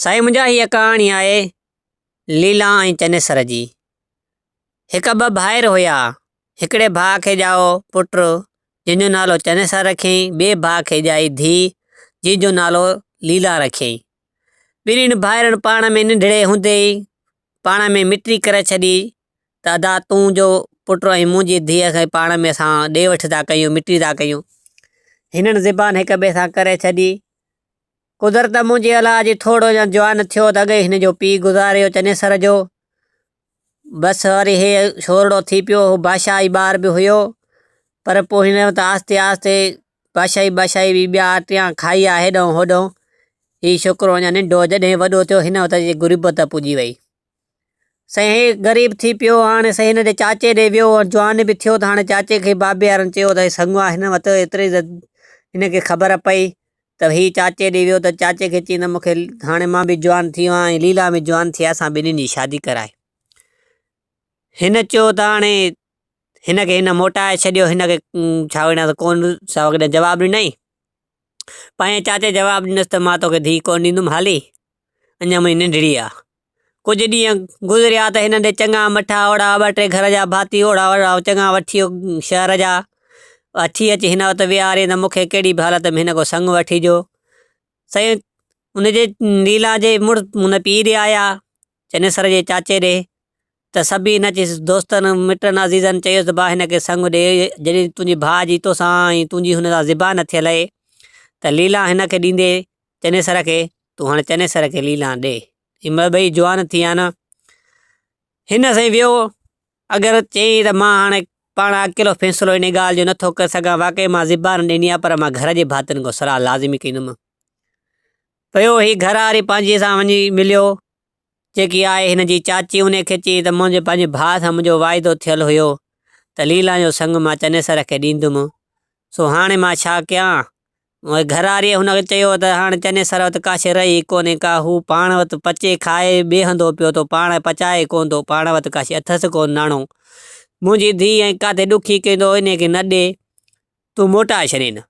साईं मुंहिंजा हीअ कहाणी आहे लीला ऐं चनेसर जी। हिक ॿ भाइर हुया। हिकिड़े भाउ खे ॼाओ पुटु जंहिंजो नालो चनेसर रखियईं। ॿिए भाउ खे ॼाई धीउ जंहिंजो नालो लीला रखियईं। ॿिन्हिनि भाइरनि पाण में निंढड़े हूंदे ई पाण में मिटी करे छॾी त अदा तूं जो पुटु ऐं मुंहिंजी धीअ खे पाण में असां ॾे वठि था कयूं, मिटी था कयूं। हिननि ज़बान हिक ॿिए सां करे छॾी। कुदरत मुंहिंजी अलाह जी थोरो अञा जवान थियो त अॻे हिन जो पीउ गुज़ारियो चनेसर जो। बसि वरी हे छोरड़ो थी पियो। बादशाही ॿार बि हुयो, पर पोइ हिन त आहिस्ते आहिस्ते बादशाही बि ॿिया टियां खाई आहे हेॾो होॾो। हीउ छोकिरो अञा नंढो जॾहिं वॾो थियो हिन वक़्त जी ग़ुरिबत पुॼी वई। साईं हे ग़रीब थी पियो। हाणे साईं हिन जे चाचे ॾे वियो, जवान बि थियो त हाणे चाचे खे बाबे वारनि चयो त संगवा हिन वटि एतिरी हिनखे ख़बर पई त हीउ चाचे ॾे वियो त चाचे खे चई त मूंखे हाणे मां बि जवान थी वियो आहियां, लीला बि जवान थी आहे, असां ॿिन्हिनि जी शादी कराए। हिन चयो त हाणे हिनखे हिन मोटाए छॾियो। हिनखे छा विना कोन जवाबु ॾिनई। पंहिंजे चाचे जवाबु ॾिनसि त मां तोखे धीउ कोन ॾींदुमि, हाली अञा मुंहिंजी नंढड़ी आहे। कुझु ॾींहं गुज़रिया त हिन ॾे चङा मठा ओड़ा ॿ टे घर जा भाती ओड़ा वड़ा चङा वठी शहर जा अची हिन वटि विहारे त मूंखे कहिड़ी बि हालत में हिन को संग वठिजो। साईं हुनजे लीला जे हुन पीउ ॾे आया चनेसर जे चाचे ॾे त सभी हिन जे दोस्तनि मिटनि अज़ीज़नि चयोसि भाउ हिनखे संग ॾे। जॾहिं तुंहिंजी भाउ जी तोसां ऐं तुंहिंजी हुन सां ज़बान थियल आहे त लीला हिनखे ॾींदे चनेसर खे, तूं हाणे चनेसर खे लीला ॾे। हिन ॿई जवान थी विया न। हिन साईं वियो। अगरि चई त मां हाणे पाण अकेलो फ़ैसिलो इन ॻाल्हि जो नथो करे सघां, वाक़ई मां ज़बान ॾिनी आहे, पर मां घर जे भातियुनि खां सलाह लाज़मी कंदुमि। पियो ही घर वारी पंहिंजे सां वञी मिलियो जेकी आहे हिन जी चाची। उनखे चई त मुंहिंजे पंहिंजे भाउ सां मुंहिंजो वाइदो थियल हुयो त लीला जो संग मां चनेसर खे ॾींदुमि, सो हाणे मां छा कयां। घर वारीअ हुनखे चयो त हाणे चनेसर वटि काशे रही कोन्हे का, हू पाण वटि पचे खाए ॿिए पियो थो, पाण पचाए कोन थो, पाण वटि काशे अथसि कोन नाणो। मुंहिंजी धीउ ऐं काथे ॾुखी कंदो इनखे न ॾे, तूं मोटाए छॾेनि।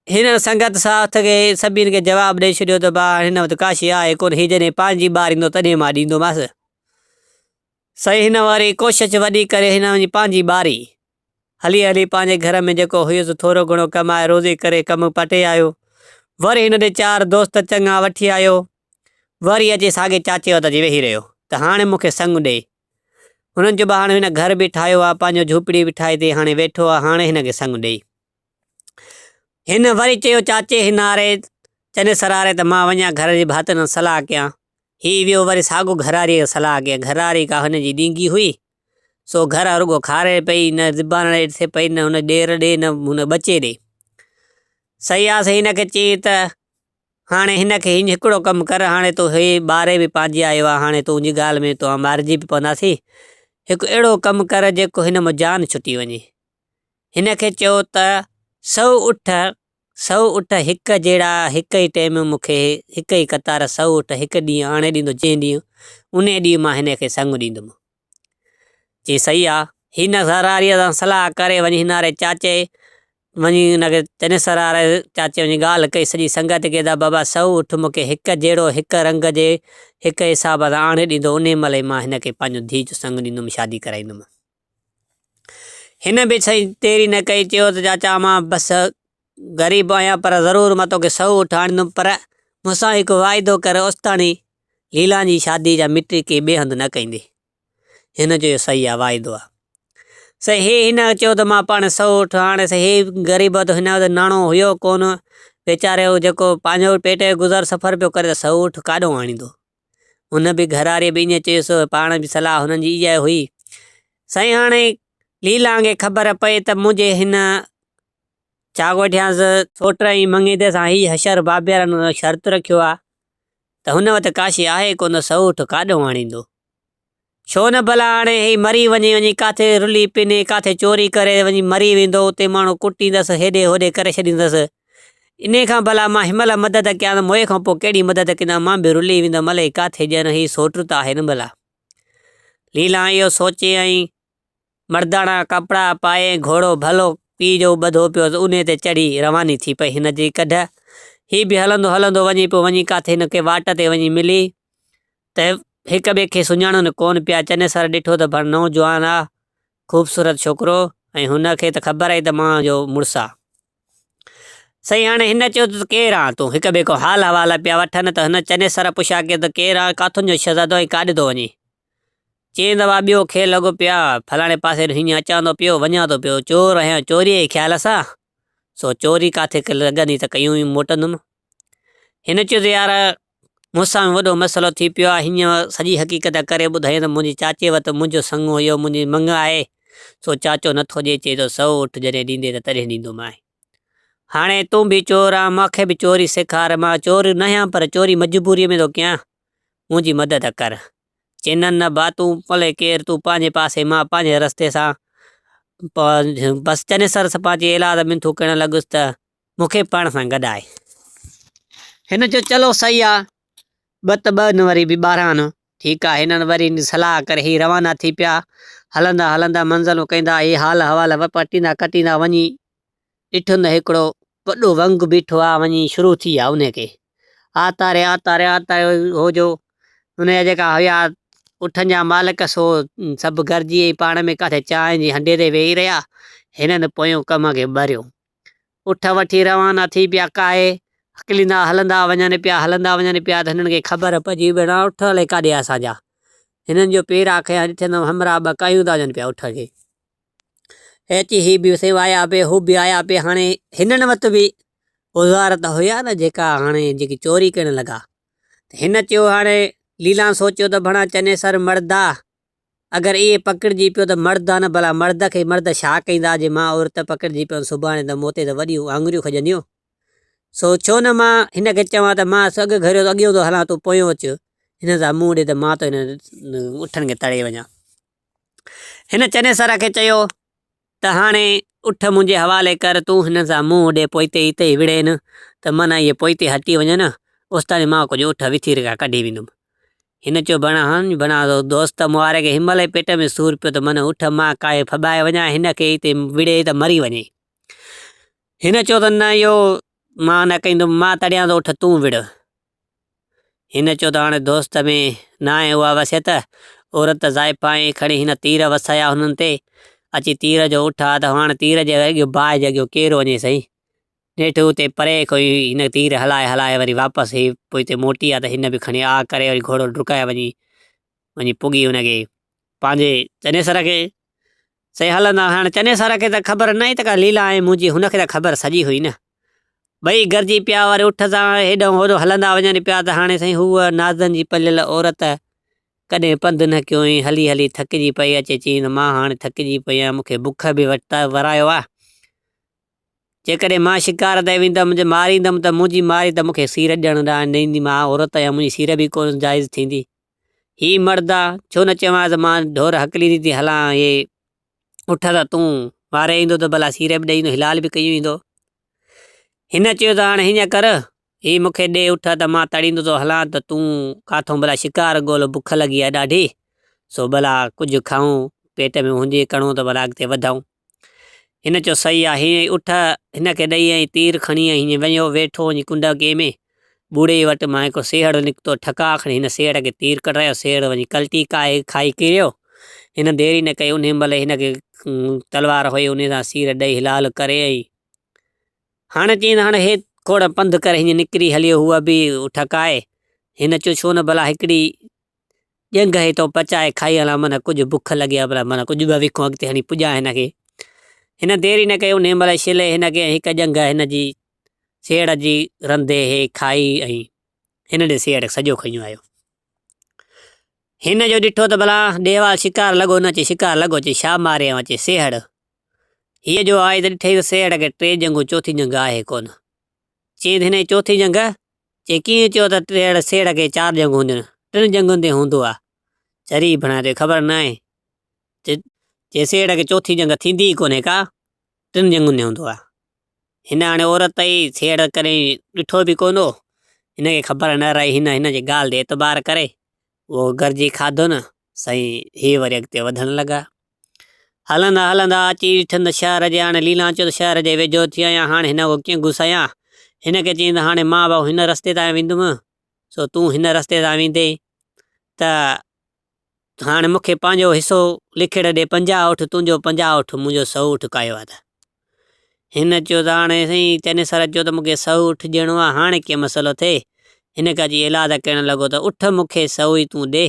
हिन संगत साथ खे सभिनि खे जवाबु ॾेई छॾियो त भाउ हिन वटि काशे आहे कोन, हीउ जॾहिं पंहिंजी ॿार ईंदो तॾहिं मां ॾींदोमांसि। सही हिन वरी कोशिशि वॾी करे हिन वञी पंहिंजी ॿारी हली हली पंहिंजे घर में जेको हुयुसि थोरो घणो कमाए रोज़ी करे कमु पटे आयो। वरी हिन ॾे 4 दोस्त चङा वठी आयो। वरी अचे साॻे चाचे वटि अची वेही रहियो त हाणे मूंखे संग ॾे। हुननि चयो हाणे हिन घर बि ठाहियो आहे, पंहिंजो झूपड़ी बि ठाही अथई, हाणे वेठो आहे, हाणे हिनखे संग ॾेई। हिन वरी चयो चाचे हिन वारे चनेसर वारे त मां वञा घर जे भातियुनि सां सलाह कयां। हीउ वियो वरी साॻियो घर वारीअ सलाह कयां। घर वारी का हुनजी ॾींगी हुई, सो घर रुॻो खारे पई, न ज़बान थिए पई, न हुन ॾेर ॾे न हुन बचे ॾे। सही आहे। सही हिनखे चई त हाणे हिनखे हीअं हिकिड़ो कमु कर, हाणे तूं हे ॿार बि पंहिंजी आयो आहे, हाणे तुंहिंजी ॻाल्हि में तव्हां मारिजी बि पवंदासीं। हिकु अहिड़ो कमु कर जेको हिन मां जान छुटी वञे। हिनखे चयो त 100 ऊठ हिकु जहिड़ा हिकु ई टाइम मूंखे हिकु ई कतार 100 ऊठ हिकु ॾींहुं आणे ॾींदो, जंहिं ॾींहुं उन ॾींहुं मां हिनखे संग ॾींदुमि। चई सही आहे। हिन घरवारीअ सां सलाह करे वञी हिन वारे चाचे वञी हिनखे चनेसर वारे चाचे वञी ॻाल्हि कई सॼी संगत खे त बाबा 100 ऊठ मूंखे हिकु जहिड़ो हिकु रंग जे हिकु हिसाब सां आणे ॾींदो, उन महिल ई मां हिनखे पंहिंजो धीउ जो संग ॾींदुमि, शादी कराईंदुमि। हिन बि सही तेरी न कई। चयो त चाचा मां बसि ग़रीब आहियां, पर ज़रूरु मां तोखे 100 ऊठ आणींदुमि, पर मूंसां हिकु वाइदो कर, ओसिताणी लीला जी शादी जा मिटी के ॿिए हंधि न कंदे। हिन चयो सही आहे, वाइदो आहे। सही हिन चयो त मां पाण 100 ऊठ। हाणे सही ग़रीब त हिन वटि नाणो हुयो कोन, वीचारे जेको पंहिंजो पेट जो गुज़र सफ़र पियो करे त 100 ऊठ काॾों आणींदो। हुन बि घर वारी बि ईअं चयुसि, पाण बि सलाह हुननि जी इहा हुई। साईं हाणे लीला खे ख़बर पए त मुंहिंजे हिन छा वठियांसि सोट जी मंगीदे सां ही हशर बाबे वारनि शर्त रखियो आहे त हुन वटि काशी आहे कोन, 100 ऊठ काॾों आणींदो। छो न भला हाणे ही मरी वञी काथे रुली पिने, काथे चोरी करे वञी मरी वेंदो, उते माण्हू कुटींदसि, हेॾे होॾे करे छॾींदसि। इन खां भला मां हिनमहिल मदद कयां त मोए खां पोइ कहिड़ी मदद कंदा, मां बि रुली वेंदमि, अलाए काथे ॼण ही सोट त आहे न भला। लीला इहो सोचे ऐं मर्दाना कपिड़ा पाए घोड़ो भलो पीउ जो ॿधो पियो उन ते चढ़ी रवानी थी पई। हिन जी कढ ही बि हलंदो हलंदो वञी पियो, वञी किथे हिनखे वाट ते वञी मिली त हिक ॿिए खे सुञाणनि कोन पिया। चनेसर ॾिठो त पर नौजवान आहे, ख़ूबसूरत छोकिरो, ऐं हुनखे त ख़बर आहे त मां जो मुड़ुसु आहे। सही, हाणे हिन चयो त केरु आहे तूं? हिक ॿिए खां हाल हवाला पिया वठनि त हिन चनेसर पुछा कयो त केरु आहे, काथुन जो शहज़ादो आहे, काॾे थो वञे? चई त ॿियो खेल लॻो पिया, फलाणे पासे हीअं अचां थो पियो, वञा थो पियो, चोर आहियां, चोरीअ जे ख़्याल सां। सो चोरी काथे लॻंदी त कयूं ई मोटंदुमि। हिन चयो त यार मूंसां वॾो मसइलो थी पियो आहे, हीअं सॼी हक़ीक़त करे ॿुधाई त मुंहिंजी चाचे वटि मुंहिंजो संग हुयो, मुंहिंजी मंग आहे। सो चाचो नथो ॾिए, चए थो सौ उठ जॾहिं ॾींदे त तॾहिं ॾींदोमांइ। हाणे तूं बि चोर आहे, मूंखे बि चोरी सेखार। मां चोरी न आहियां पर चोरी मजबूरीअ में थो कयां, मुंहिंजी मदद कर। चइनि न बा तूं भले केरु, तूं पंहिंजे पासे, मां पंहिंजे रस्ते सां। बसि चनेसर पंहिंजी औलाद मिंथू करणु लॻुसि त मूंखे पाण सां गॾु आहे। हिन चयो चलो सही आहे, ॿ त ॿ न वरी बि 12 न। ठीकु आहे, हिननि वरी सलाह करे ही रवाना थी पिया। हलंदा हलंदा मंज़िलूं कंदा, ही हाल हवाल पटींदा कटींदा वञी ॾिठो त हिकिड़ो वॾो वंग बीठो आहे, वञी शुरू थी आहे उनखे आतारे आतारे आतारे हो जो हुनजा जेका हुया उठनि जा मालिक, सो सभु गॾिजी पाण में किथे चांहि जी हंडे ते वेही रहिया। हिननि पोयों कम खे भरियो, उठ वठी रवाना थी पिया काहे, हकलींदा हलंदा वञनि पिया, हलंदा वञनि पिया। त हिननि खे ख़बर पइजी भेण उठ हले काॾे असांजा। हिननि जो पेरा खयां ॾिठनि हमरा ॿ कायूं था वञनि पिया उठ खे। अची ही बि सेव आया पिए, हू बि आया पिए। हाणे हिननि वटि बि औज़ार त हुया न जेका हाणे जेकी चोरी करणु लॻा। हिन चयो हाणे लीला सोचियो त भणा चनेसर मर्द आहे, अगरि इहे पकड़िजी पियो त मर्द आहे न, भला मर्द खे मर्द छा कंदा? जे मां औरत पकड़िजी पियो सुभाणे त मूं ते त वॾियूं आङुरियूं खजंदियूं। सो छो न मां हिनखे चवां त मां सॻ घरियो अॻियो थो हलां, तूं पोयों अचु, हिन सां मुंहुं ॾे त मां त हिन उठनि खे तड़े वञा। हिन चनेसर खे चयो त हाणे उठ मुंहिंजे हवाले कर, तूं हिन सां मुंहुं ॾे पोइते हिते ई विड़ेनि त माना इहे पोइते हटी वञनि, ओसिताणी मां कुझु उठ विथी रखा कढी वेंदुमि। हिन चयो भणा हन भणा दोस्त मुआरे खे हिमल पेट में सूर पियो त माना उठ मां काए फॿाए वञा, हिनखे हिते विड़े त मरी वञे। हिन चयो त न इहो मां न कंदुमि, मां तॾियां त उठ तूं विड़। हिन चयो त हाणे दोस्त में न आहे उहा वसियत, औरत ज़ाइफ़ा खणी हिन तीर वसाया हुननि ते। अची तीर जो उठ आहे त हाणे तीर जे अॻियो बाहि जे अॻियो केरु वञे सही। नेठि हुते परे कोई हिन तीर हलाए हलाए वरी वापसि पोइ हिते मोटी आहे त हिन बि खणी आ करे वरी घोड़ो डुकाए वञी पुगी हुनखे पंहिंजे चनेसर खे। सही हलंदा हाणे चनेसर खे त ख़बर न ई त का लीला आहे मुंहिंजी, हुनखे त ख़बर सॼी हुई न। ॿई गॾिजी पिया वरी उठ सां हेॾो होॾो हलंदा वञनि पिया। त हाणे साईं हूअ नाज़नि जी पलियल औरत कॾहिं पंधु न कयो हुई, हली हली थकिजी पई अचे। चई त मां हाणे थकिजी पई आहियां, मूंखे बुख बि वरायो आहे। जेकॾहिं मां शिकार ते वेंदमि मारींदमि त मुंहिंजी मारी त मूंखे सीर ॾियणु न ईंदी, मां औरत आहियां, मुंहिंजी सीर बि कोन जाइज़ थींदी। ही मर्द आहे, छो न चवां त मां ढोर हकलींदी थी हलां, हे उठ त तूं वारे ईंदो त भला सीर बि ॾेई हिलाल बि कई वेंदो। हिन चयो त हाणे हीअं कर, ही मूंखे ॾे उठ त मां तड़ींदो थो हलां, त तूं काथो भला शिकार ॻोल्ह, बुख लॻी आहे ॾाढी। सो भला कुझु खाऊं, पेट में हुजे कणो त भला अॻिते वधूं। हिन चयो सही आहे। हीअं उठ हिनखे ॾेई ऐं तीर खणी हीअं वञो वेठो वञी कुंडके में। बूढ़े वटि मां हिकु सेड़ निकितो, ठका खणी हिन सेड़ खे तीर कढायो, सेड़ वञी कल्टी खाई किरियो। हिन देरी न कई, उन महिल हिनखे तलवार हुई, उन सां सीर ॾेई हिलाल करे। हाणे चई हाणे हे खोड़ पंधु करे हीअं निकिरी हलियो, हूअ बि ठकाए। हिन चयो छो न भला हिकिड़ी ॼंग हितो पचाए खाई हलां, माना कुझु बुख लॻी आहे, भला माना कुझु ॿ विखूं अॻिते हणी पुॼा हिनखे। हिन देरी न कई, उन महिल छिले हिनखे हिकु ॼंग हिनजी सेड़ जी रंधे हे खाई ऐं हिन ॾे सेड़ सॼो खयूं आयो। हिन जो ॾिठो त भला ॾेवाल शिकार लॻो न, अचे शिकार लॻो, चए छा मारे अचे सेड़। हीअ जो आहे त ॾिठई सेड़ खे 3 जंगूं, चौथी जंग आहे कोन। चई हिन जी चौथी जंग, चई कीअं चयो त सेड़ खे 4 जंगूं हूंदियूं, 3 जंगुनि ते हूंदो आहे। चरी भणा ते ख़बर न आहे, चए सेड़ खे चौथी जंग थींदी ई कोन्हे का, 3 जंगुनि ते हूंदो आहे। हिन हाणे औरत ई सेड़ करे ॾिठो बि कोन हो, हिनखे ख़बर न रही। हिन जे ॻाल्हि ते एतबार करे उहो गरजी खाधो न साईं, हे वरी अॻिते वधणु लॻा। हलंदा हलंदा अची ॾिठनि त शहर जे, हाणे लीला चयो त शहर जे वेझो थी आहियां, हाणे हिन को कीअं घुसायां। हिन खे चई त हाणे मां भाऊ हिन रस्ते तां वेंदुमि, सो तूं हिन रस्ते तां वेंदे त हाणे मूंखे पंहिंजो हिसो लिखे ॾे, 50 ऊठ तुंहिंजो, 50 ऊठ मुंहिंजो, 100 ऊठ कायो आहे। त हिन चयो त हाणे साईं चनेसर चयो त मूंखे 100 ऊठ ॾियणो आहे, हाणे कीअं मसइलो थिए। हिन खां जी इलाज करणु लॻो त उठ मूंखे 100 ई तूं ॾे,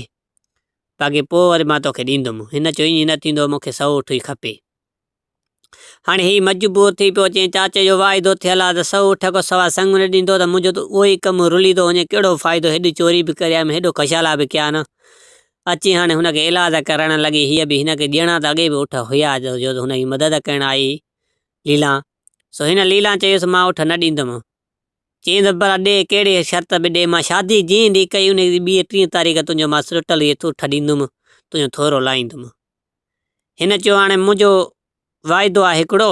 बाक़ी पोइ वरी मां तोखे ॾींदुमि। हिन चयो ईअं न थींदो, मूंखे 100 ऊठ ई खपे। हाणे ही मजबूर थी पियो, चई चाचे जो वाइदो थियल आहे त 100 ऊठ खां सवा संग न ॾींदो त मुंहिंजो त उहो ई कमु रुली थो वञे, कहिड़ो फ़ाइदो, हेॾी चोरी बि करिया, हेॾो कशाला बि कया न। अची हाणे हुनखे इलाज करणु लॻी, हीअ बि हिनखे ॾियणा त अॻे बि उठ हुया, जो हुनजी मदद करणु आई लीला। सो हिन लीला चयुसि मां उठ न ॾींदुमि। चई त भला ॾे, कहिड़ी शर्त बि ॾे, मां शादी जीअं ॾी कई उन 32 तारीख़ तुंहिंजो मां टुटल उठ ॾींदुमि, तुंहिंजो थोरो लाहींदुमि। हिन चयो हाणे मुंहिंजो वाइदो आहे हिकिड़ो,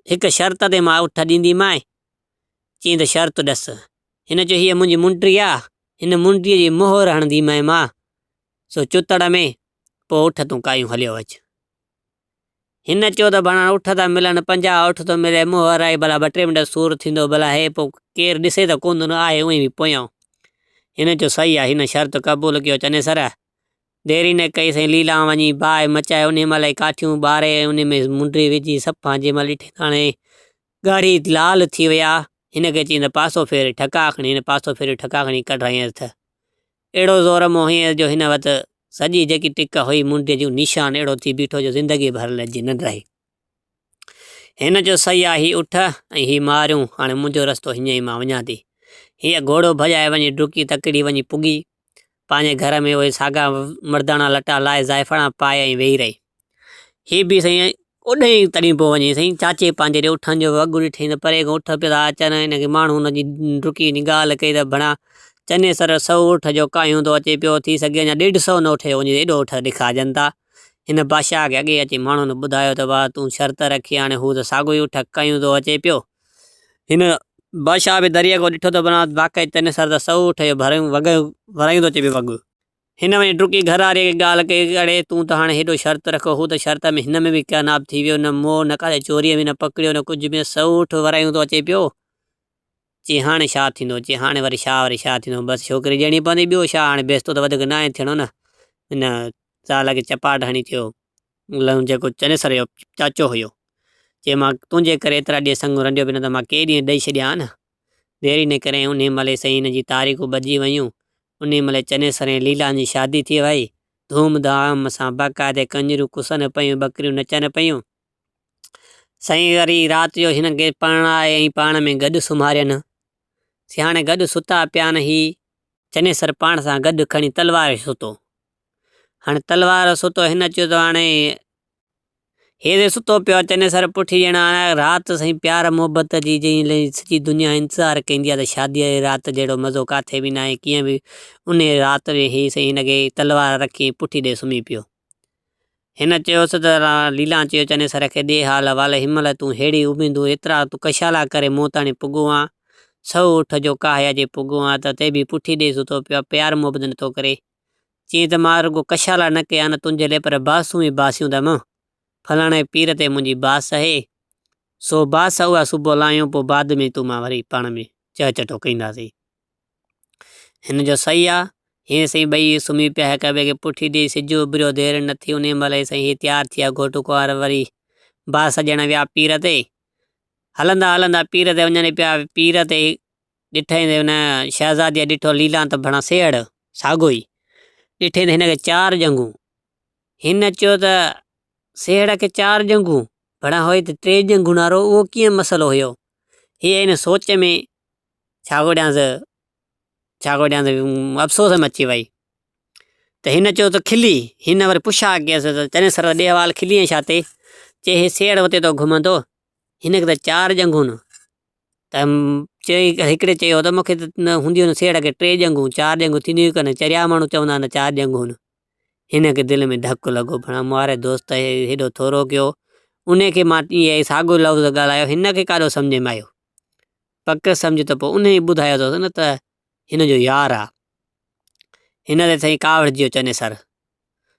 हिकु शर्त ते मां उठ ॾींदीमांइ। चई त शर्त ॾस। हिन चयो हीअ मुंहिंजी मुंडी आहे, हिन मुंडीअ जी मोहर हणंदीमांइ मां, सो चुतड़ में, पोइ उठ तूं कायूं हलियो अच। हिन चयो त भला उठ था मिलनि, 50 ऊठ थो मिले, मोहर आहे, भला 2-3 मिंट सूर थींदो, भला हे पोइ केरु ॾिसे त कोन न आहे उहे बि पोयां। हिन चयो सही आहे, हिन शर्त क़बूल कयो। चनेसर देरी न कई साईं, लीला वञी बाहि मचाए उन महिल ई काठियूं ॿारे उन में मुंडी विझी सफ़ा, जंहिं महिल ॾिठी हाणे ॻाढ़ी लाल थी विया। हिन खे चई त पासो फेरे ठका खणी, हिन पासो फेरे ठका खणी कढायसि त अहिड़ो ज़ोर मों हीअं जो हिन वटि सॼी जेकी टिक हुई मुंडीअ जो निशान अहिड़ो थी बीठो जो ज़िंदगी भर लहिजी न रहे। हिन जो सही आहे, ही उठ ऐं ही मारियूं, हाणे मुंहिंजो रस्तो हीअं ई मां वञा थी। हीअ घोड़ो भॼाए वञी डुकी तकड़ी वञी पुगी पंहिंजे घर में, उहे साॻा मर्दाना लटा लाए जाइफ़ां पाए ऐं वेही रही। ही बि साईं ओॾे तॾहिं पोइ वञे साईं चाचे पंहिंजे उठनि जो वॻु ॾिठईं त परे खां उठ पिया था अचनि। हिनखे माण्हू हुनजी डुकी ॻाल्हि कई त भणा चनेसर 100 ऊठ जो कायूं थो अचे पियो, थी सघे अञा 150 न उठे वञे, एॾो उठ ॾेखारजनि था। हिन बादशाह खे अॻे अची माण्हुनि ॿुधायो त वाह तूं शर्त रखी, हाणे हू त साॻियो ई उठ कयूं थो अचे पियो। हिन बादशाह बि दरिया को ॾिठो त भला वाक़ई चनेसर त 100 ऊठ जो भरायूं थो अचे पियो वॻु। हिन में डुकी घर वारे खे ॻाल्हि कई, अड़े तूं त हाणे हेॾो शर्त रखो, हू त शर्त में हिन में बि क़नाब थी वियो, न मोह न काथे चोरीअ में न पकड़ियो, न कुझु बि, 100 ऊठ भरायूं थो अचे पियो। चई हाणे छा थींदो, चई हाणे वरी छा थींदो, बसि छोकिरी ॾियणी पवंदी, ॿियो छा, हाणे बेस्तो त वधीक न आहे थियणो न। हिन ज़ाल खे चपाट हणी थियो, जेको चनेसर जो चाचो हुयो, चई मां तुंहिंजे करे एतिरा ॾींहं संग रंधियो बि न त मां के ॾींहं ॾेई छॾियां हा न। देरी न करे उन महिल साईं हिन जी तारीख़ूं बजी वियूं। उन महिल चनेसर ऐं लीला जी शादी थी वई, धूमधाम सां बाक़ाइदे कंजरूं कुसनि पियूं, बकरियूं नचनि पियूं। साईं वरी राति जो हिन खे परणाए ऐं पाण में गॾु सुम्हारियनि। हाणे गॾु सुता पिया आहिनि, ही चनेसर पाण सां गॾु खणी तलवार सुतो। हाणे तलवार सुतो, हिन चयो त हाणे हे सुतो पियो चनेसर पुठी ॼणा राति साईं प्यार मोहबत जी जंहिं सॼी दुनिया इंतज़ारु कंदी आहे, त शादीअ जी राति जहिड़ो मज़ो काथे बि न आहे, कीअं बि उन राति में ही साईं हिनखे तलवार रखी पुठी ॾे सुम्ही पियो। हिन चयोसि त लीला चयो चनेसर खे ॾे हाल वाल, हिनमहिल तूं अहिड़ी उमेदूं एतिरा तूं कशाला करे मूं ताणी पुॻो आहे, 100 ऊठ जो काया जे पुॻो आहे, त ते बि पुठी ॾे सुतो पियो, प्यार मोहबत नथो करे। चई त मां रुॻो कशाला न कया न तुंहिंजे लाइ, पर बासूं ई बासियूं अथमि, फलाणे पीर ते मुंहिंजी बास आहे, सो बास उहा सुबुह लाहियूं, पोइ बाद में तूं मां वरी पाण में चटो कंदासीं। हिन जो सही आहे। हीअं साईं ॿई सुम्ही पिया हिक ॿिए खे पुठी ॾेई, सिज उभरियो, देरि न थी, उन महिल साईं हीअ तयारु थिया घोट कुंवार, वरी बास ॾियण विया पीर ते। हलंदा हलंदा पीर ते वञनि पिया, पीर ते ॾिठई त हुन शहज़ादीअ ॾिठो लीला त भणा सेड़ साॻो ई ॾिठई त हिनखे 4 जंगूं। हिन चयो त सेड़ खे 4 जंगूं, भणा हुई त 3 जंगुनि वारो, उहो कीअं मसइलो हुयो। हीअ हिन सोच में छा ॻोॾियांसि अफ़सोस में अची वई। त हिन चयो त खिली, हिन वरी पुछा कयसि त चनेसर ॾे हवाल खिली छा ते, चई हे सेड़ हुते तो घुमंदो, हिनखे त 4 जंगूं न। त चई हिकिड़े चयो त मूंखे त न हूंदियूं न सेड़ खे 3 जंगूं, 4 जंगूं थींदियूं कोन, चरिया माण्हू चवंदा न 4 जंगूं न। हिनखे दिलि में धकु लॻो, भणा मुआरे दोस्त हेॾो थोरो कयो, उनखे मां ईअं साॻियो लफ़्ज़ ॻाल्हायो, हिनखे काॾो सम्झ में आयो, पक सम्झ त पोइ उन ई ॿुधायो अथसि न त हिन जो यार आहे। हिन ते साईं कावड़जियो चनेसर,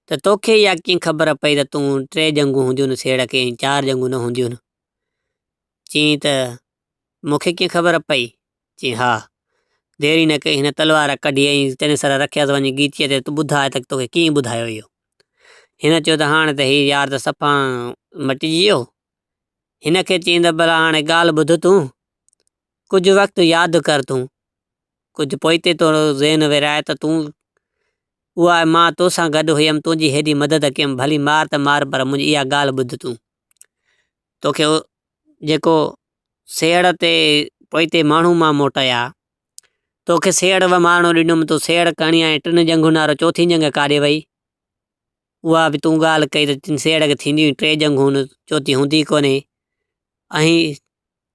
त तोखे इहा कीअं ख़बर पई त तूं 3 जंगूं हूंदियूं न सेड़ खे, 4 जंगूं न हूंदियूं न। चई त मूंखे कीअं ख़बर पई, चई हा। देरी न कई, हिन तलवार कढी ऐं चनेसर रखिया त वञी गीचीअ ते तूं ॿुधाए त तोखे कीअं ॿुधायो इहो। हिन चयो त हाणे त हीउ यार त सफ़ा मटिजी वियो। हिन खे चईं त भला हाणे ॻाल्हि ॿुध तूं, कुझु वक़्तु यादि कर तूं, कुझु पोइते थोरो ज़हन विराए त तूं उहा मां तोसां गॾु हुयमि, तुंहिंजी हेॾी मदद कयमि, भली मार त मार पर मुंहिंजी इहा ॻाल्हि ॿुध तूं। तोखे जेको सेड़ ते पोइते माण्हू मां मोटाया, तोखे सेड़ मारणो ॾिनोमि, तूं सेड़ खणी आए, 3 जंगुनि वारो चौथी जंग काॾे वई? उहा बि तूं ॻाल्हि कई त सेड़ खे थींदियूं 3 जंगूं, चौथी हूंदी कोन्हे। ऐं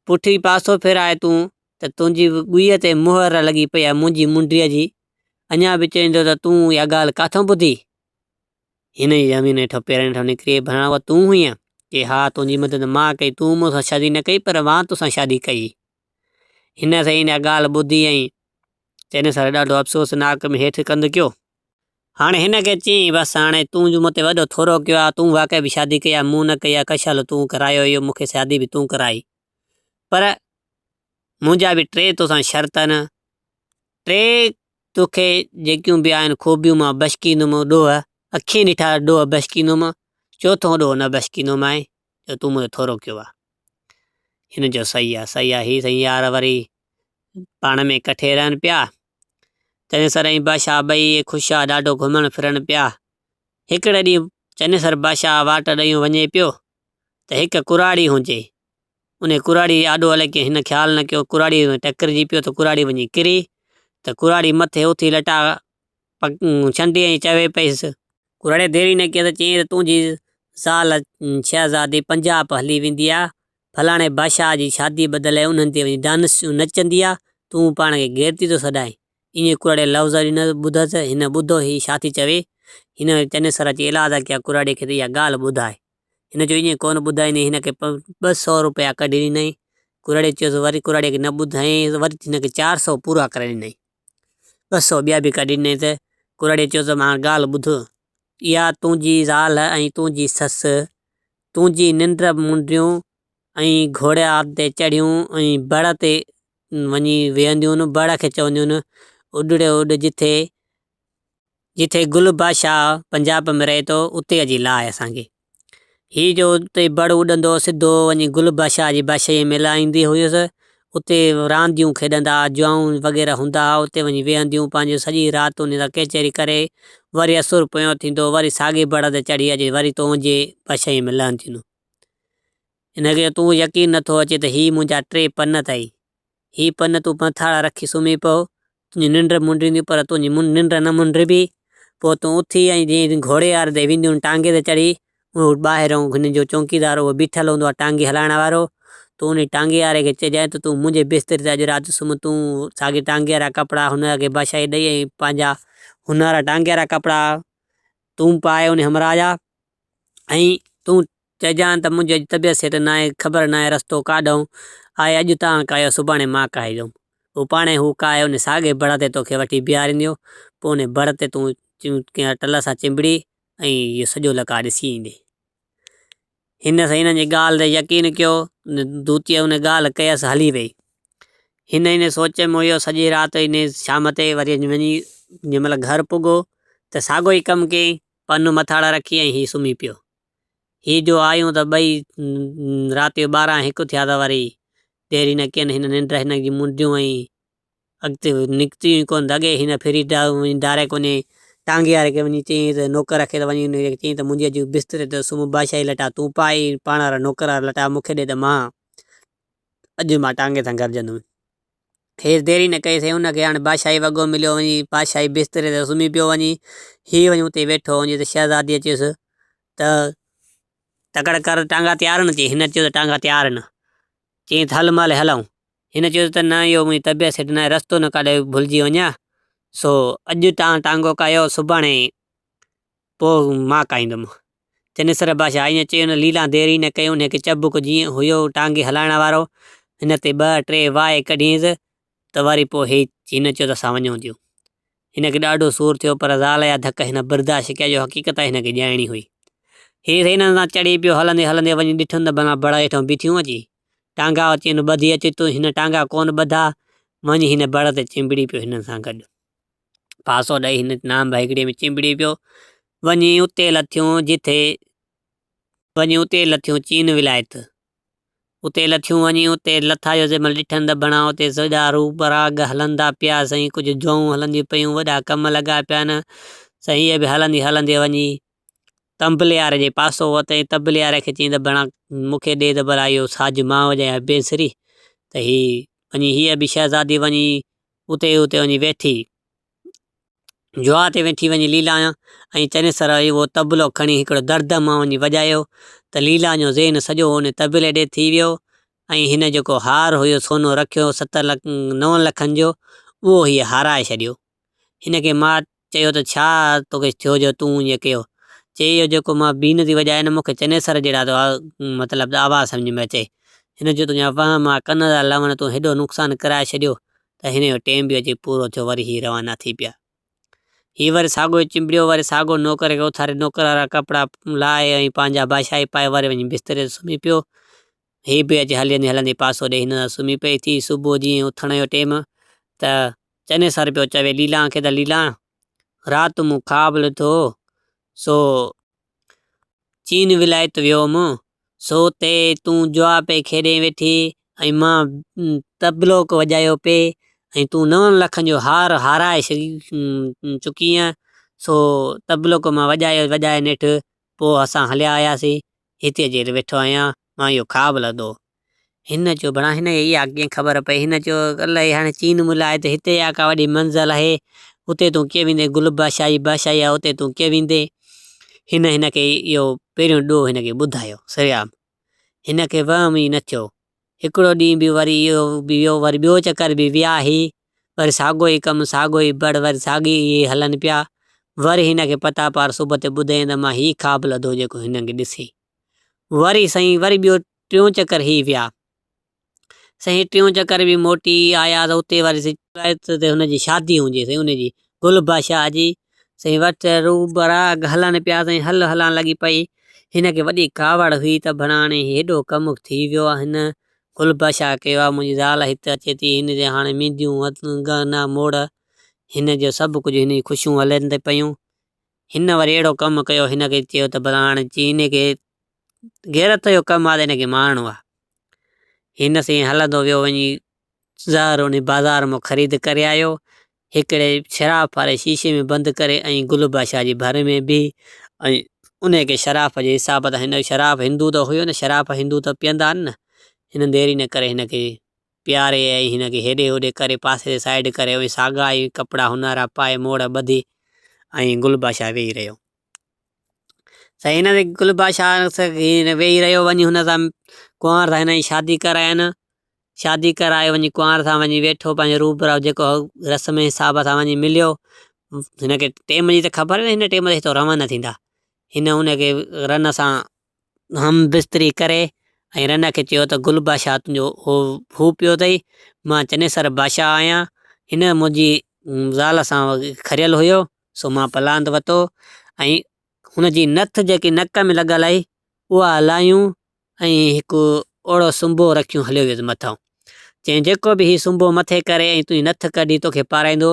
पुठी पासो फेराए तूं त तुंहिंजी ॻुईअ ते मुहर लॻी पई आहे मुंहिंजी मुंडीअ जी, अञा बि चवंदो त तूं इहा ॻाल्हि काथों ॿुधी? हिन जी ज़मीन हेठां पेरनि हेठां निकिरी भला उहा तूं हुईं? की हा, तुंहिंजी मदद मां कई, तूं मूंसां शादी न कई पर मां तोसां शादी कई। हिन सां हिन ॻाल्हि ॿुधी ऐं चनेसर ॾाढो अफ़सोसनाक में हेठि कंधु कयो। हाणे हिन खे चई बसि हाणे तूं जो मूं ते वॾो थोरो कयो आहे, तूं वाक़ई बि शादी कई आहे, मूं न कई आहे, कशाल तूं करायो इहो, मूंखे शादी बि तूं कराई, पर मुंहिंजा बि 3 तोसां शर्त आहिनि। 3 तोखे जेकियूं बि आहिनि खूबियूं मां बशकींदुमि, ॾोह अखियूं ॾिठा ॾोह बशकींदुमि, चोथों ॾोह न बशकींदुमि जो तूं मूंखे थोरो कयो आहे। हिन जो सही आहे, सही आहे। हीअ सही यार वरी पाण में कठे रहनि पिया। चनेसर ऐं बादशाह ॿई ख़ुशि आहे, ॾाढो घुमण फिरण पिया। हिकिड़े ॾींहुं चनेसर बादशाह वाट ॾेयूं वञे पियो त हिकु कुराड़ी हुजे, उन कुराड़ी आॾो हले की हिन ख़्यालु न कयो, कुराड़ी टकरिजी पियो त कुराड़ी वञी किरी, त कुराड़ी मथे उथी लटा छंडी ऐं चवे पईसि, कुराड़े देरी न कई त चईं त तुंहिंजी ज़ाल शहज़ादी पंजाब हली वेंदी आहे, फलाणे बादशाह जी शादी बदिले उन्हनि ते वञी डांसियूं नचंदी आहे, तूं पाण खे घेरती थो सॾाए। ईअं कुराड़े लफ़्ज़ न ॿुधसि, हिन ॿुधो ही छा थी चवे। हिन चनेसर अची इलादा कया कुराड़े खे त इहा ॻाल्हि ॿुधाए। हिन जो ईअं कोन ॿुधाईंदी, हिन खे 200 रुपया कढी ॾिनई। कुराड़े चयोसि वरी कुराड़े खे न ॿुधाईं, वरी हिन खे 400 पूरा करे ॾिनई, 200 ॿिया बि कढी ॾिनई। त कुराड़े चयोसि मां ॻाल्हि ॿुध, इहा तुंहिंजी ज़ाल ऐं तुंहिंजी ससु तुंहिंजी निंड मुंडियूं ऐं घोड़े ते चढ़ियूं ऐं बड़ ते वञी वेहंदियूं, बड़ खे चवंदियूं उॾड़े उॾ जिथे जिथे गुल बादशाह पंजाब में रहे थो उते अची लाहे असांखे। हीअ जो उते बड़ उॾंदो सिधो वञी गुल बादशाह जी बादशाही में लाहींदी हुयसि, उते रांदियूं खेॾंदा, जुआऊं वग़ैरह हूंदा हुआ, उते वञी वेहंदियूं, पंहिंजो सॼी राति उन सां कचहरी करे वरी असुर पियो थींदो, वरी साॻी बड़ ते चढ़ी अचे, वरी तुंहिंजे बादशाही में लहंदियूं। हिनखे तूं यकीन नथो अचे त हीअ मुंहिंजा 3 पन अथई, हीअ पन तूं मथाळा रखी सुम्ही पओ, तुंहिंजी निंड मुंडींदी पर तुंहिंजी निंड न मुंडबी। पोइ तूं उथी ऐं जीअं घोड़े वारे ते वेंदियूं टांगे ते चढ़ी, उहो ॿाहिरों हुन जो चौकीदार उहो बीठल हूंदो आहे टांगे हलाइण वारो, तूं उन टांगे वारे खे चइजांइ त तूं मुंहिंजे बिस्तर ते अॼु राति सुम्ह, तूं साॻे टांगे वारा कपिड़ा हुनखे बादशाही ॾेई ऐं पंहिंजा हुन वारा टांगे वारा कपिड़ा तूं पाए उन हमरा जा, ऐं तूं चइजांइ त मुंहिंजी तबियत सेट न आहे, ख़बर न आहे रस्तो काॾूं आहे, अॼु तव्हां कयो सुभाणे मां काईंदुमि। पोइ पाणे हू काए उन साॻे बड़ ते तोखे वठी बीहारींदियो, पोइ उन बड़ ते तूं कंहिं टल सां चिंबड़ी ऐं इहो सॼो लका ॾिसी ईंदे। हिन सां हिननि जी ॻाल्हि ते यकीन कयो, दूतीअ उन ॻाल्हि कयसि, हली वई। हिन सोच में हुयो सॼी राति, इन शाम ते वरी वञी जंहिं महिल घर पुॻो त साॻियो ई कमु कयईं, पन मथाळा रखी ऐं हीअ सुम्ही पियो। हीअ जो आयूं त ॿई राति जो 12-1 थिया त वरी देरी न कयनि, हिन निंड हिन जी मुंडियूं ऐं अॻिते निकितियूं कोन लॻे, हिन फिरी डायरेक्ट उन टांगे वारे खे वञी चयईं त नौकर खे त वञी चयईं त मुंहिंजे अॼु बिस्तर ते सुम्ह, बादशाही लटा तूं पाई, पाण वारा नौकर वारा लटा मूंखे ॾे त अॼु मां टांगे सां गॾिजंदुमि। हेसि देरी न कईसीं, हुनखे हाणे बादशाही वॻो मिलियो, वञी बादशाही बिस्तर ते सुम्ही पियो वञी, हीअ वञी उते वेठो वञी त शहज़ादी अचेसि त तकड़ कर टांगा तयारु न, चई। हिन चयो त टांगा तयारु न, चई त हल माले हलूं। हिन चयो त न इहो मुंहिंजी तबियत सेट न आहे, रस्तो न काॾे भुलिजी वञा, सो अॼु तव्हां टांगो कायो, सुभाणे पोइ मां काईंदुमि। चनेसर बादशाह ईअं चयो, लीला देरी न कयूं, हुनखे चबुक जीअं हुयो टांगे हलाइण वारो हिन ते 2-3 वाए कढींसि त वरी पोइ हिन चयो त असां वञूं थियूं। हिनखे ॾाढो सूरु थियो, पर ज़ाल जा धक हिन बर्दाश्त कया, जो हक़ीक़त हिनखे ॼाइणी हुई। हीअ हिन सां चढ़ी पियो, हलंदे हलंदे वञी ॾिठुमि त भला बड़ हेठां बीठियूं अची टांगा अची ॿधी अचे तूं, हिन टांगा कोन ॿधा, वञी हिन बड़ ते चिंबड़ी पियो हिननि सां गॾु। पासो ॾेई हिन नाम भाईगड़ीअ में चिंबड़ी पियो। वञी उते लथियूं चीन विलायत। उते लथियूं वञी उते लथा जो जंहिंमहिल ॾिठनि त बणा उते सॼा रूप राग हलंदा पिया साईं। कुझु जऊं हलंदियूं पियूं, वॾा कम लॻा पिया आहिनि साईं। इहे बि हलंदी हलंदी वञी तंबले वारे जे पासो वरितईं। तंबले वारे खे चईं त बणा मूंखे ॾे त भला इहो साज़ मां वॼायां बेसरी। त वञी हीअ बि शहज़ादी वञी उते वञी वेठी, जुआ ते वेठी वञी लीला ऐं चनेसर उहो तबलो खणी हिकिड़ो दर्द मां वञी वॼायो त लीला जो ज़हन सॼो उन तबले ॾे थी वियो। ऐं हिन जेको हार हुयो सोनो रखियो 9 लखनि जो, उहो हीअ हाराए छॾियो। हिनखे मां चयो त छा तोखे थियो जो तूं ईअं कयो? चए इहो जेको मां बीन थी वॼाए न, मूंखे चनेसर जहिड़ा मतिलबु आवाज़ सम्झ में अचे। हिन जो तुंहिंजा वाह मां कन था लवण, तूं हेॾो नुक़सानु कराए छॾियो। त हिन जो टेम बि अची पूरो थियो, वरी हीअ रवाना थी पिया। हीअ वरी साॻियो चिंबड़ियो, वरी साॻियो नौकर खे उथारे नौकर वारा कपिड़ा लाहे ऐं पंहिंजा बादशाही पाए वरी वञी बिस्तरे ते सुम्ही पियो। हीअ बि अॼु हलंदी हलंदी पासो ॾे हिन सां सुम्ही पई थी। सुबुह जीअं उथण जो टेम त चनेसर पियो चवे लीला खे त लीला राति मूं ख्वाब ॾिठो सो चीन विलायत वियो हुउमि, सो ते तूं जुआ पे खेॾे वेठी ऐं मां तबलो वॼायो पे ऐं तूं 9 लखनि जो हार हाराए चुकी आहीं। सो तबलो को मां वॼाए नेठि, पोइ असां हलिया आयासीं। हिते अची वेठो आहियां, मां इहो ख्वाब लधो। हिन चयो बणा हिन इहा कीअं ख़बर पई? हिन चयो अलाए हाणे चीन मुलाए त हिते या का वॾी मंज़िल आहे, उते तूं कीअं वेंदे? गुल बादशाही आहे, उते तूं कीअं वेंदे? हिनखे इहो पहिरियों ॾोह हिनखे ॿुधायो सरियाम। हिनखे वहम ई न थियो। हिकिड़ो ॾींहुं बि वरी इहो वियो, वरी ॿियो चकर बि विया ही, वरी साॻियो ई कमु, साॻियो ई बड़, वरी साॻी हलनि पिया। वरी हिनखे पता पार सुबुह ते ॿुधाईं त मां ही ख्वाब लधो जेको हिनखे ॾिसी। वरी साईं वरी ॿियो टियों चकर ही विया साईं। टियों चकर बि मोटी आया त उते वरी हुनजी शादी हुजे साईं, हुनजी गुल बादशाह जी साईं। वट रूब राग हलनि पिया साईं, हलण लॻी पई। हिनखे वॾी कावड़ हुई त भणा हाणे हेॾो कमु थी वियो आहे। हिन गुल बादशाह कयो आहे, मुंहिंजी ज़ाल हिते अचे थी, हिन जे हाणे मुंहिंजियूं गहना मोड़, हिन जो सभु कुझु, हिन जी ख़ुशियूं हलनि थी पियूं। हिन वरी अहिड़ो कमु कयो, हिनखे चयो त भला हाणे चीन खे गैरत जो कमु आहे त हिनखे मारणो आहे। हिन सां हलंदो वियो वञी ज़हर उन बाज़ार मां ख़रीद करे आयो, हिकिड़े शराब वारे शीशे में बंदि करे ऐं गुल बादशाह जी भर में बि ऐं उनखे शराब जे हिसाब सां, हिन शराब हिंदू त हुयो न, शराब हिंदू त पीअंदा आहिनि न। हिन देरी न करे हिनखे प्यारे ऐं हिनखे हेॾे होॾे करे पासे साइड करे ऐं साॻा ई कपिड़ा हुनरा पाए मोड़ ॿधी ऐं गुल बादशाह वेही रहियो साईं। हिन गुल बादशाह वेही रहियो, वञी हुन सां कुंवार सां हिन जी शादी करायनि। शादी कराए वञी कुंवार सां वञी वेठो, पंहिंजो रूप जेको रस्म हिसाब सां वञी मिलियो। हिनखे टेम जी त ख़बर न, हिन टेम ते हितो रवाना थींदा। हिन हुनखे रन सां हम बिस्तरी करे ऐं रन खे चयो त गुल बादशाह तुंहिंजो हू पियो अथई, मां चनेसर बादशाह आहियां। हिन मुंहिंजी ज़ाल सां खरियल हुयो, सो मां पलांद वरितो ऐं हुनजी नथ जेकी नक में लॻल आई उहा हलायूं ऐं हिकु ओड़ो सुंभो रखियूं हलियो वियो मथां। चई जेको बि हीउ सुंभो मथे करे ऐं तुंहिंजी नथ कढी तोखे पाराईंदो,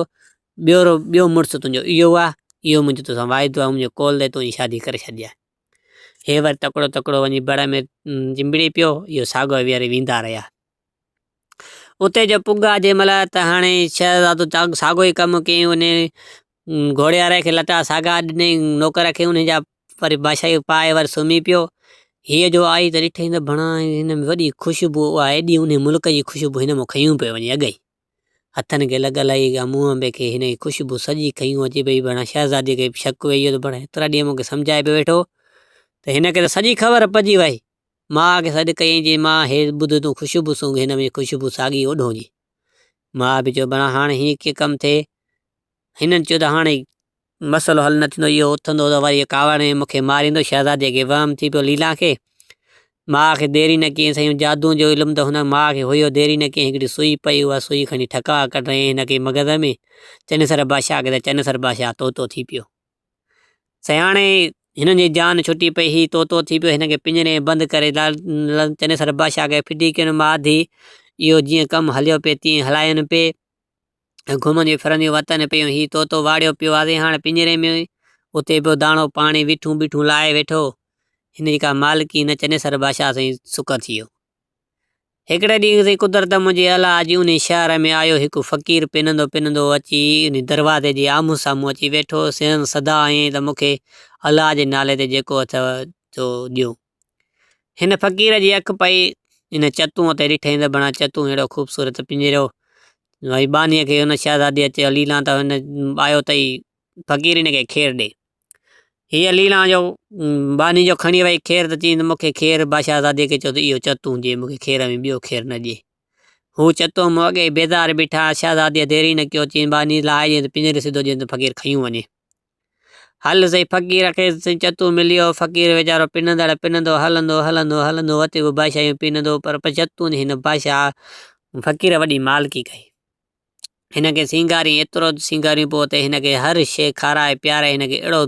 ॿियो मुड़ुसु तुंहिंजो इहो आहे, इहो मुंहिंजो तोसां वाइदो आहे, मुंहिंजो कॉल ते तुंहिंजी शादी करे छॾिजांइ। हे वरी तकिड़ो वञी बड़ में चिंबड़ी पियो, इहो साॻियो वरी वेंदा रहिया। उते जो पुॻा जंहिं महिल त हाणे शहज़ादो साॻियो ई कमु कयईं। उन घोड़े वारे खे लटा साॻा ॾिनई, नौकर खे उनजा वरी बादशाही पाए वरी सुम्ही पियो। हीअ जो आई त ॾिठई त भणा हिन में वॾी ख़ुशबू, उहा एॾी उन मुल्क जी ख़ुशबू हिन में खयूं पियो वञी अॻई, हथनि खे लॻल आई, मुंहं में खे हिन जी ख़ुशबू सॼी खयूं अची पई। भणा शहज़ादीअ खे शक वेई त भणा हेतिरा ॾींहं मूंखे सम्झाए पियो वेठो त हिनखे त सॼी ख़बर पइजी वई। मां खे सॾु कयईं जी मां हे ॿुध तूं ख़ुशबू सूंघ, हिन में ख़ुशबू साॻी ओॾो जी। मां बि चयो भणा हाणे हीअं कीअं कमु थिए? हिननि चयो त हाणे मसइलो हल न थींदो, इहो उथंदो त वरी कावड़ में मूंखे मारींदो। शहज़ादीअ खे वहम थी पियो लीला खे। माउ खे देरी न कयईं साईं, जादू जो इल्मु त हुन माउ खे हुयो। देरी न कयईं, हिकिड़ी सुई पई, उहा सुई खणी ठका कढई हिनखे मग़ज़ में। चनेसर बादशाह खे त चनेसर बादशाह तोतो थी पियो साईं। हाणे हिननि जी जान छुटी पई, ही तोतो थी पियो, हिनखे पिंजरे में बंदि करे चनेसर बादशाह खे फिटी कनि माधी। इहो जीअं कमु हलियो पिए तीअं हलाइनि पिए। घुमंदियूं फिरंदियूं वतन पियूं। ही तोतो वाड़ियो पियो आहे हाणे पिंजरे में, उते पियो दाणो पाणी बीठूं बीठूं लाहे वेठो। हिन का मालिकी न चनेसर बादशाह साईं सुक थी वियो। हिकिड़े ॾींहुं साईं कुदरत मुंहिंजी अला अॼु उन शहर में आयो हिकु फ़क़ीर पिनंदो पिनंदो अची उन दरवाज़े जे आम्हूं साम्हूं अची वेठो। सदा ईअं त मूंखे अलाह जे नाले ते जेको अथव जो ॾियो। हिन फ़क़ीर जी अखि पई इन चतूअ ते ॾिठईं त बणा चतू अहिड़ो ख़ूबसूरत पिंजरो। वरी बानीअ खे हुन शहज़ादी अचे लीला त हिन आयो तई फ़क़ीर हिन खे खेर ॾे। हीअ लीला जो बानी जो खणी वई खेर त चई मूंखे खेर बादशाहज़ादीअ खे चयो त इहो चतू ॾिए मूंखे खेर में ॿियो खेर न ॾिए। हू चतो मूं अॻे बेज़ार बीठा। शहज़ादीअ देरी न कयो, चई बानी लाहे ॾिए त पिंजरे सिधो ॾिए त फ़क़ीर खयूं वञे। हल सही फ़क़ीर खे सही चतू मिलियो। फ़क़ीर वीचारो पिनंदड़ पिनंदो हलंदो हलंदो हलंदो वते बि बादशाह पिनंदो पर चतू हिन बादशाह फ़क़ीर वॾी मालिकी कई। हिन खे सिंगारी एतिरो सिंगारियूं पोइ त हिन खे हर शइ खाराए पीआरे हिन खे अहिड़ो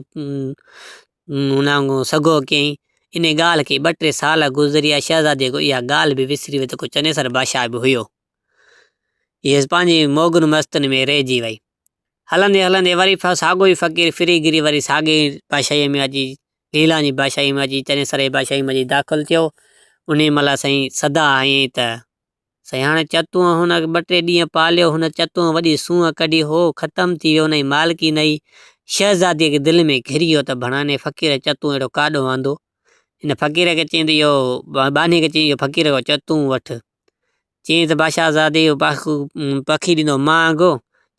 हुन वांगुरु सॻो कयईं। इन ॻाल्हि खे 2-3 साल गुज़री विया। शहज़ादीअ को इहा ॻाल्हि बि विसरी वई त को चनेसर बादशाह बि हुयो। इहे पंहिंजी मोगुनि मस्तनि में रहिजी वई। हलंदे हलंदे वरी साॻियो ई फ़क़ीर फिरी गिरी वरी साॻे बादशाहीअ में अची लीला जी बादशाही में अची चनेसर जी बादशाही में अची दाख़िल थियो। उन महिल साईं सदा आईं त साईं हाणे चतूअ हुन 2-3 ॾींहं पालियो। हुन चतूअ वॾी सूंहं कढी हो ख़तमु थी वियो। हुनजी मालिकी नई शहज़ादीअ खे दिलि में घिरी वियो त भणाने फ़क़ीर चतू अहिड़ो काॾो वांदो। हिन फ़क़ीर खे चईं त इहो बानी खे चईं इहो फ़क़ीर को चतू वठि। चईं त बादशाहज़ादी पखी ॾिनो मांगो।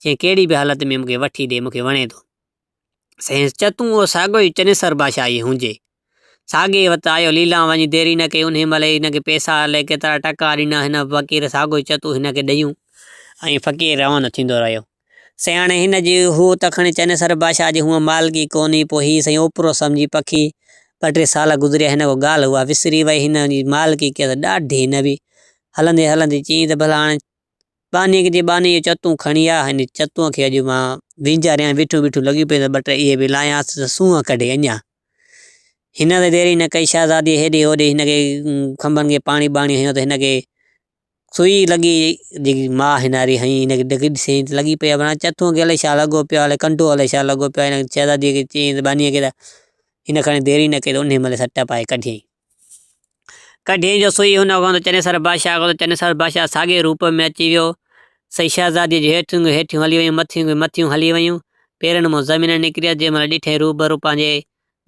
चईं कहिड़ी बि हालत में मूंखे वठी ॾे मूंखे वणे थो। साईं चतू उहो साॻियो ई चनेसर बादशाह हुजे साॻे वटि आयो। लीला वञी देरी न कई। उन महिल हिनखे पैसा अलाए केतिरा टका ॾिना। हिन फ़क़ीर साॻियो ई चतू हिनखे ॾेयूं ऐं फ़क़ीर रवानो थींदो रहियो। साईं हाणे हिनजी हू त खणी चनेसर बादशाह जी हूअं मालिकी कोन्हे। पोइ हीअ साईं ओपिरो सम्झी पखी 2-3 साल गुज़रिया। हिन को ॻाल्हि उहा विसरी वई। हिन जी मालिकी कयो त ॾाढी हिन बि हलंदे हलंदे चई त भला हाणे बानी खे बानी इहो चतू खणी आ। हिन चतूअ खे अॼु मां विंचारियां बीठूं बीठूं लॻी पई त 2-3 इहे बि लायांसि त सूंहं कढे अञा। हिन ते देरी न कई। शहज़ादी हेॾे होॾे हिनखे खंभनि खे पाणी बाणी हयो त हिनखे सुई लॻी जेकी मां हिनारी हई हिनखे ॾिसई लॻी पई आहे चतूअ खे अलाए छा लॻो पियो अलाए कंडो अलाए छा लॻो पियो आहे। हिन शहज़ादीअ खे चई बानीअ खे त हिन खणी देरी न कई त उन महिल सट पाए कढियईं जो सुई हुन खां चनेसर बादशाह को चनेसर बादशाह साॻे रूप में अची वियो। सही शहज़ादीअ जी हेठियूं हली वयूं मथियूं हली वयूं। पेरनि मां ज़मीन निकिरी जंहिं महिल ॾिठे रूबरू पंहिंजे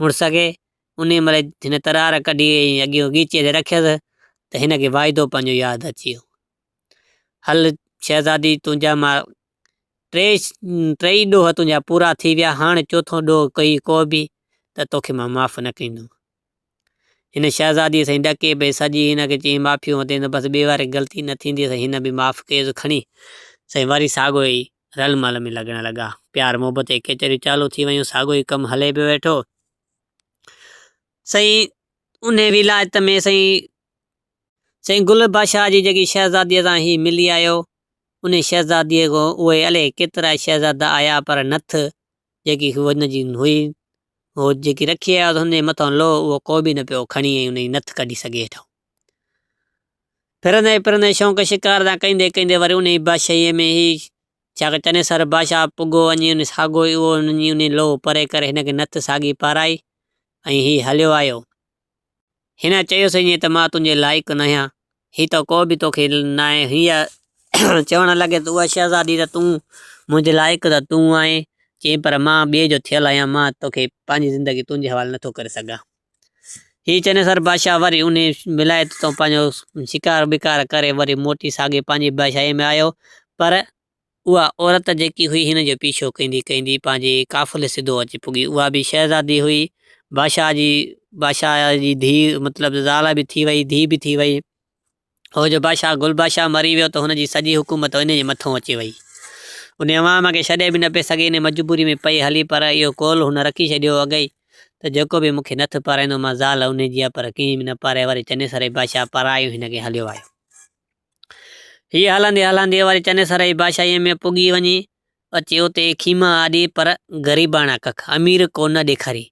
मुड़ुस खे उन महिल हिन तरार कढी अॻियो गीचीअ ते रखियसि त हिनखे वाइदो पंहिंजो यादि अची वियो। हल शहज़ादी तुंहिंजा मां 3 ॾोह तुंहिंजा पूरा थी विया। हाणे 4थों ॾोह कई को बि त तोखे मां माफ़ न कंदुमि। हिन शहज़ादीअ साईं ॾके पई सॼी हिनखे चई माफ़ियूं वते त बसि ॿिए वारी ग़लती न थींदी। हिन बि माफ़ कयसि खणी। साईं वरी साॻियो ई रलमल में लॻण लॻा। प्यार मोहबत जी कचरियूं चालू थी वयूं। साॻियो ई कमु हले पियो वेठो। साईं उन विलायत में साईं गुल बादशाह जी जेकी शहज़ादीअ सां ही मिली आयो। उन शहज़ादीअ को उहे अलाए केतिरा शहज़ादा आया पर नथ जेकी हुनजी हुई हो जेकी रखी आयो हुनजे मथां लो उहो को बि न पियो खणी उन जी नथ कढी सघे हेठो। फिरंदे फिरंदे शौक़ शिकार था कंदे कंदे वरी उन बादशाहीअ में ही छा चनेसर बादशाह पुॻो वञी उन साॻियो ई उहो उन लोह परे करे हिनखे नथ साॻी पाराई ऐं ही हलियो आयो। हिन चयोसि ईअं त मां तुंहिंजे लाइक़ु न आहियां। ही त को बि तोखे न आहे। हीअ चवणु लॻे त उहा शहज़ादी त तूं मुंहिंजे लाइक़ु त तूं आहीं। चई पर मां ॿिए जो थियल आहियां। मां तोखे पंहिंजी ज़िंदगी तुंहिंजे हवाले नथो करे सघां। ही चनेसर बादशाह वरी उन विलायत तो पंहिंजो शिकार बिकार करे वरी मोटी साॻे पंहिंजी बादशाही में आयो। पर उहा औरत जेकी हुई हिन जो पीछो कंदी कंदी पंहिंजे काफ़िले सिधो अची पुॻी। उहा बि शहज़ादी हुई। बादशाह जी धीउ मतिलबु ज़ाल बि थी वई धीउ बि थी वई। हो जो बादशाह गुल बादशाह मरी वियो त हुनजी सॼी हुकूमत इन जे मथां अची वई। उन अवाम खे छॾे बि न पिए सघे। इन मजबूरी में पई हली पर इहो कौल हुन रखी छॾियो अॻई त जेको बि मूंखे नथ पाराईंदो मां ज़ाल उन जी आहे पर कीअं बि न पारे। वरी चनेसर बादशाह पारायो हिनखे हलियो आयो। हीअ हलंदे हलंदे वरी चनेसर जी बादशाहीअ में पुॻी वञी अची उते खीमा आॾी पर ग़रीबाणा कख अमीर को न ॾेखारी।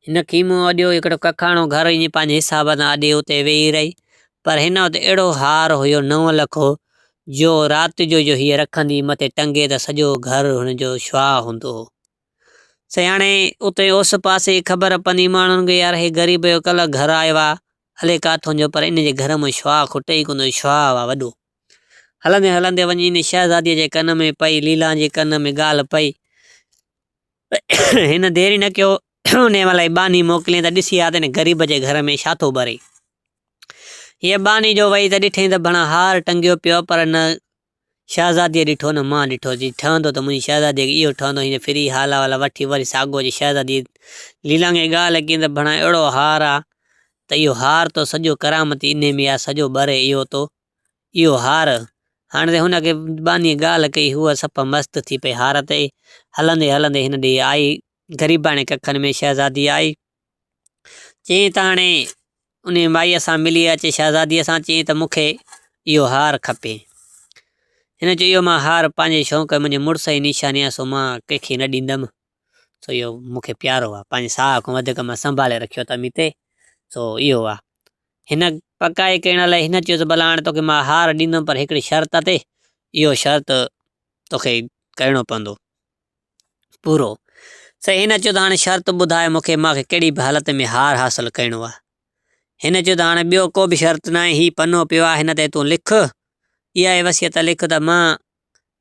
हिन खीमो अॾियो हिकिड़ो कखाणो घर ईअं पंहिंजे हिसाब सां आॾे उते वेही रही। पर हिन वटि अहिड़ो हार हुयो 9 लख जो राति जो हीअ रखंदी मथे टंगे त सॼो घर हुनजो शुआ हूंदो हो। सही हाणे उते उस पासे ख़बर पवंदी माण्हुनि खे यार हे ग़रीब जो कल्ह घर आयो आहे हले काथों जो, पर इन जे घर में शुआ खुटे ई कोन, शुआ हुआ वॾो। हलंदे हलंदे वञी इन शहज़ादीअ जे कन में पई, लीला जे कन में ॻाल्हि पई। हिन देरी न कयो, उन महिल बानी मोकिलियईं त ॾिसी आ त ग़रीब जे घर में छा थो भरे। हीअ बानी जो वई त ॾिठईं त भणा हार टंगियो पियो, पर न शहज़ादीअ ॾिठो न मां ॾिठो। जी ठहंदो त मुंहिंजी शहज़ादीअ खे इहो ठहंदो। हीअं फिरी हाला वाला वठी वरी साॻो जी शहज़ादी लीला खे ॻाल्हि कई त भणा अहिड़ो हार आहे त इहो हार तो सॼो करामती इन में आहे, सॼो भरे इहो हार। हाणे हुनखे बानी ॻाल्हि कई, हूअ सफ़ मस्तु थी पई हार ते। हलंदे हलंदे हिन ॾे आई ग़रीबाणे कखनि में शहज़ादी आई। चई त हाणे उन माईअ सां मिली अचे, शहज़ादीअ सां चई त मूंखे इहो हार खपे। हिन चयो इहो मां हार पंहिंजे शौक़ु मुंहिंजे मुड़ुस जी निशानी आहे, सो मां कंहिंखे न ॾींदमि, सो इहो मूंखे प्यारो आहे, पंहिंजे साह खां वधीक मां संभाले रखियो अथमि हिते, सो इहो आहे। हिन पकाए करण लाइ हिन चयो त भला हाणे तोखे मां हार ॾींदुमि, पर हिकिड़ी शर्त ते, इहो शर्त तोखे करिणो पवंदो पूरो। सही हिन चयो त हाणे शर्त ॿुधाए मूंखे कहिड़ी बि हालत में हार हासिलु करिणो आहे। हिन चयो त हाणे ॿियो को बि शर्त न आहे, हीउ पनो पियो आहे, हिन ते तूं लिख, इहा वसियत लिख त मां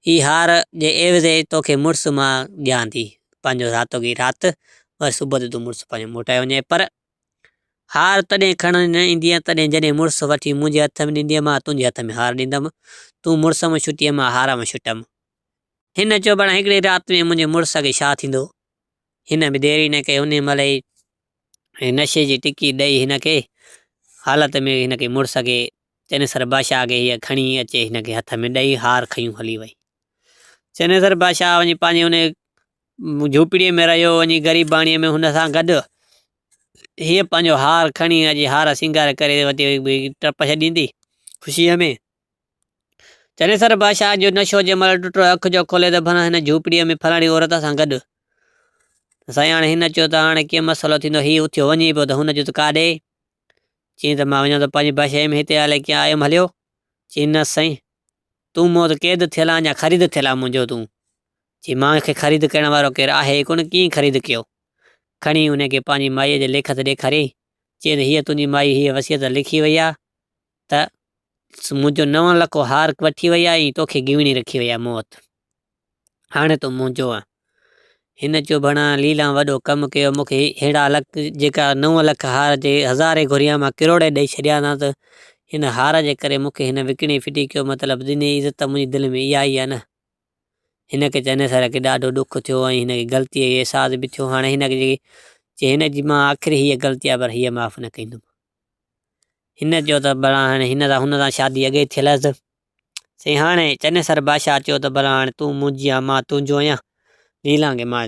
ही हार जे एवज़े तोखे मुड़ुस मां ॾियां थी, पंहिंजो रातो की राति वरी सुबुह ते तूं मुड़ुस पंहिंजो मोटाए वञे। पर हार तॾहिं खणणु न ईंदीअ तॾहिं जॾहिं मुड़ुस वठी मुंहिंजे हथ में ॾींदीअ, मां तुंहिंजे हथ में हार ॾींदमि, तूं मुड़ुस में छुटीअ मां हार में छुटमि। हिन चयो भला हिकिड़ी राति में मुंहिंजे मुड़ुस खे छा थींदो। हिन बि देरी न कई, उन महिल ई नशे जी टिकी ॾेई हिनखे हालत में हिनखे मुड़ुस खे चनेसर बादशाह खे हीअ खणी अचे, हिनखे हथ में ॾेई हार खयूं हली वई। चनेसर बादशाह वञी पंहिंजे उन झूपड़ीअ में रहियो, वञी ग़रीबाणीअ में हुन सां गॾु हीअ पंहिंजो हार खणी अॼु हार सिंगार करे वठी टप छॾींदी ख़ुशीअ में। चनेसर बादशाह जो नशो जंहिं महिल टुटो अखि जो खोले त भला हिन झूपड़ीअ में फलाणी औरत सां गॾु। साईं हाणे हिन चयो त हाणे कीअं मसइलो थींदो, हीउ उथियो वञे पियो त हुनजो त काॾे, चईं त मां वञा त पंहिंजी बादशाह में हिते हले कीअं आयुमि हलियो। चई न साईं, तूं मूं वटि क़ैद थियल आहे, अञा ख़रीद थियल आहे मुंहिंजो तूं। चई मूंखे ख़रीद करण वारो केरु आहे कोन, कीअं ख़रीद कयो। खणी हुनखे पंहिंजी माईअ जे लेख ते ॾेखारियईं, चई त हीअ तुंहिंजी माई हीअ वसियत लिखी वई आहे त मुंहिंजो 9 लख हार वठी वई आहे, ऐं तोखे गिवणी रखी वई आहे मूं वटि, हाणे तूं मुंहिंजो आहे। हिन चयो भणा लीला वॾो कमु कयो, मूंखे अहिड़ा जेका 9 लख हार जे हज़ारे घुरिया मां किरोड़े ॾेई छॾिया न, त हिन हार जे करे मूंखे हिन विकिणी फिटी कयो, मतिलबु दिन जी इज़त मुंहिंजे दिलि में इहा ई आहे न। हिनखे चनेसर खे ॾाढो दुख थियो ऐं हिनखे ग़लतीअ जो अहसास बि थियो। हाणे हिनखे हिनजी मां आख़िरी हीअ ग़लती आहे, पर हीअ माफ़ न कंदुमि। हिन चयो त भला हाणे हुन सां शादी अॻे थियल हुअसि। चई हाणे चनेसर बादशाह चयो त भला हाणे तूं मुंहिंजी आहे, मां तुंहिंजो आहियां, लीला खे मां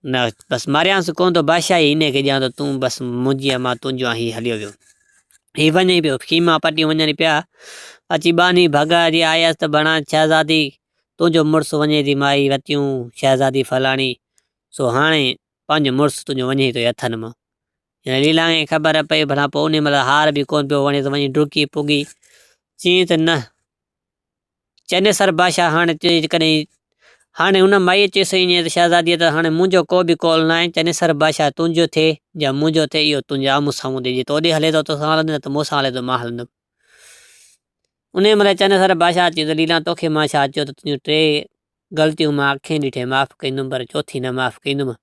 न बसि मारियांसि कोन थो, बादशाह ई हिन खे ॾियां त तूं बसि मुंहिंजी आहे, मां तुंहिंजो आहे। हीउ हलियो वियो, हीउ वञे पियो, खीमा पटी वञनि पिया। अची बानी भगाए आयसि त भणा शहज़ादी तुंहिंजो मुड़ुसु वञे थी, माई वतियूं शहज़ादी फलाणी, सो हाणे पंहिंजो मुड़ुसु तुंहिंजो वञे थो हथनि मां। लीला खे ख़बर पई, भला पोइ उन महिल हार बि कोन पियो वणे त वञी डुकी पुगी। चई त न, चनेसर बादशाह हाणे कॾहिं हाणे हुन माईअ चयसि ईअं त शहज़ादीअ त हाणे मुंहिंजो को बि कॉल न आहे, चनेसर बादशाह तुंहिंजो थिए या मुंहिंजो थिए, इहो तुंहिंजे आम्हूं साम्हूं थिए, तोॾे हले थो तोसां हलंदे, त मूंसां हले त मां हलंदुमि। उन महिल चनेसर बादशाह चई त लीला तोखे मां छा चयो त तुंहिंजूं 3 ग़लतियूं मां अखियुनि ॾिठे माफ़ु कंदुमि, पर चौथी न माफ़ु कंदुमि।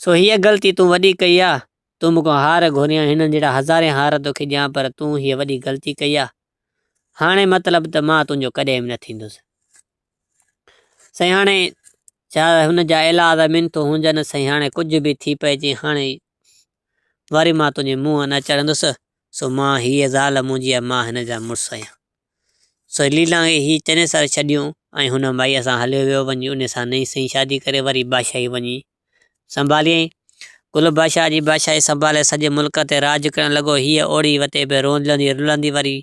सो हीअ ग़लती तूं वॾी कई आहे, तूं मूंखां हार घुरिया, हिननि जहिड़ा हज़ारे हार तोखे ॾियां, पर तूं हीअ वॾी ग़लती कई आहे। हाणे मतिलबु त मां तुंहिंजो कॾहिं बि न थींदुसि। साईं हाणे छा हुनजा इलाज मिनतूं हुजनि, साईं हाणे कुझु बि थी पए, चई हाणे वरी मां तुंहिंजे मुंहं न चढ़ंदुसि, सो मां हीअ ज़ाल मुंहिंजी आहे, मां हिन जा मुड़ुसु आहियां। सो लीला खे ही चनेसर छॾियूं ऐं हुन माईअ सां हलियो वियो, वञी उन सां नई सही शादी करे वरी बादशाही वञी संभालियईं। कुल बादशाह जी बादशाही संभाले सॼे मुल्क ते राज करणु लॻो। हीअ ओड़ी वते बि रोलंदी रुलंदी वरी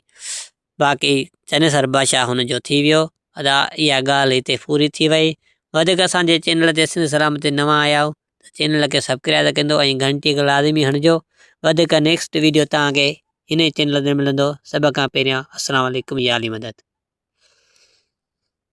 बाक़ी चनेसर बादशाह हुनजो थी वियो। अदा इहा ॻाल्हि हिते पूरी थी वई। वधीक असांजे चैनल ते सिंध सलाम ते नवां आया आहियो त चैनल खे सब्सक्राइब कंदो ऐं घंटी खे लाज़मी हणिजो। वधीक नेक्स्ट वीडियो तव्हांखे हिन चैनल ते मिलंदो। सभ खां पहिरियां अस्सलाम वालेकुम, या अली मदद।